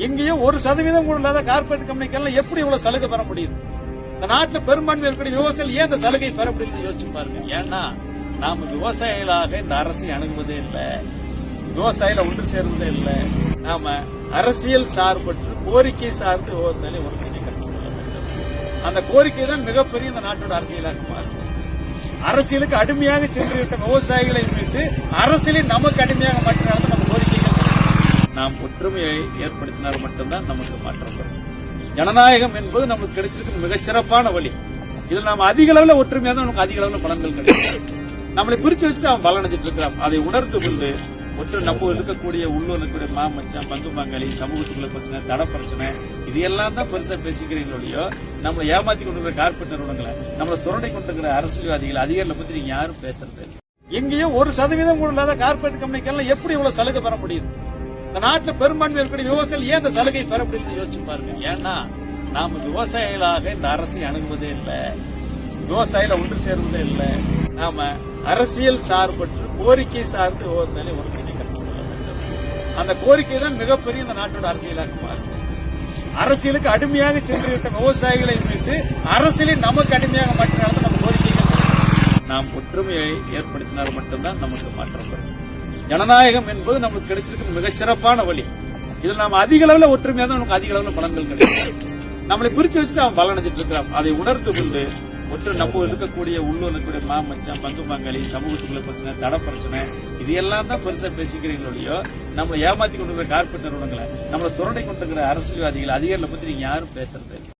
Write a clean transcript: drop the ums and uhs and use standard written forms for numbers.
எங்கேயும் 1% கூட இல்லாத கார்பரேட் கம்பெனிக்கெல்லாம் எப்படி இவ்வளவு சலுகை பெற முடியுது? இந்த நாட்டுல பெரும்பான்மை இருக்கக்கூடிய விவசாயிகள் ஏன் இந்த சலுகை பெற முடியுது யோசிச்சு பாருங்க. ஏன்னா நாம விவசாயிகளாக இந்த அரசை அணுகுவதே இல்லை, விவசாயில ஒன்று சேர்வதே இல்லை. நாம அரசியல் சார்பற்று கோரிக்கை சார்ந்து விவசாயிகளை ஒருங்கிணைக்க அந்த கோரிக்கை தான் மிகப்பெரிய இந்த நாட்டோட அரசியலாக மாறும். அரசியலுக்கு அடிமையாக சென்றுவிட்ட விவசாயிகளை மீட்டு அரசியலில் நமக்கு அடிமையாக மாற்றினாலும் நம்ம கோரிக்கைகள் நாம் ஒற்றுமையை ஏற்படுத்தினால் மட்டும்தான் நமக்கு மாற்றம் வரும். ஜனநாயகம் என்பது நமக்கு கிடைச்சிருக்க மிகச்சிறப்பான வழி. இதில் நாம் அதிக அளவில் ஒற்றுமையாக தான் நமக்கு அதிக அளவில் பலன்கள் கிடைக்கும். நம்மளை பிரிச்சு வச்சு அவன் பலனடைஞ்சிட்டு இருக்கிறான். அதை உணர்ந்து கொண்டு நம்ம இருக்கக்கூடிய உள்ளூர் இருக்கக்கூடிய மாமச்சான், பங்கு பங்காளி, சமூகத்துக்குள்ள பிரச்சனை, தட பிரச்சனை, இது எல்லாம் தான் பெருசா பேசிக்கிறீங்களோ, நம்மளை ஏமாத்தி கொண்டிருக்கிற கார்பரேட் நிறுவனங்களை, நம்மளை சுரண்டை கொண்டிருக்கிற அரசியல்வாதிகள், அதிகாரிகளை பத்தி நீங்க யாரும் பேசுறது? எங்கேயும் 1% கூட இல்லாத கார்பரேட் கம்பெனிக்கெல்லாம் எப்படி இவ்வளவு சலுகை பெற முடியுது? இந்த நாட்டுல பெரும்பான்மை இருக்கக்கூடிய விவசாயிகள் ஏன் இந்த சலுகை பெற முடியுது யோசிச்சு பாருங்க. ஏன்னா நாம விவசாயிகளாக இந்த அரசை அணுகுவதே இல்லை, விவசாயில ஒன்று சேர்வதே இல்லை. நாம அரசியல் சார்பற்று கோரிக்கை சார்ந்து விவசாயிகளை ஒருங்கிணைக்க அந்த கோரிக்கை தான் மிகப்பெரிய இந்த நாட்டோட அரசியலாக மாறும். அரசியலுக்கு அடிமையாக சென்றுவிட்ட விவசாயிகளை மீட்டு அரசியலில் நமக்கு அடிமையாக மாற்றினாலும் நம்ம கோரிக்கைகள் நாம் ஒற்றுமையை ஏற்படுத்தினால் மட்டும்தான் நமக்கு மாற்றம் வரும். ஜனநாயகம் என்பது நமக்கு கிடைச்சிருக்க மிகச்சிறப்பான வழி. இதில் நாம் அதிக அளவில் ஒற்றுமையாக தான் நமக்கு அதிக அளவில் பலன்கள் கிடைக்கும். நம்மளை பிரிச்சு வச்சு அவன் பலனடைஞ்சிட்டு இருக்கிறான். அதை உணர்ந்து கொண்டு நம்ம இருக்கக்கூடிய உள்ளூர் இருக்கக்கூடிய மாமச்சான், பங்கு பங்காளி, சமூகத்துக்குள்ள பிரச்சனை, தட பிரச்சனை, இது எல்லாம் தான் பெருசா பேசிக்கிறீங்களோ, நம்மளை ஏமாத்தி கொண்டிருக்கிற கார்பரேட் நிறுவனங்களை, நம்மளை சுரண்டை கொண்டிருக்கிற அரசியல்வாதிகள், அதிகாரிகளை பத்தி நீங்க யாரும் பேசுறது?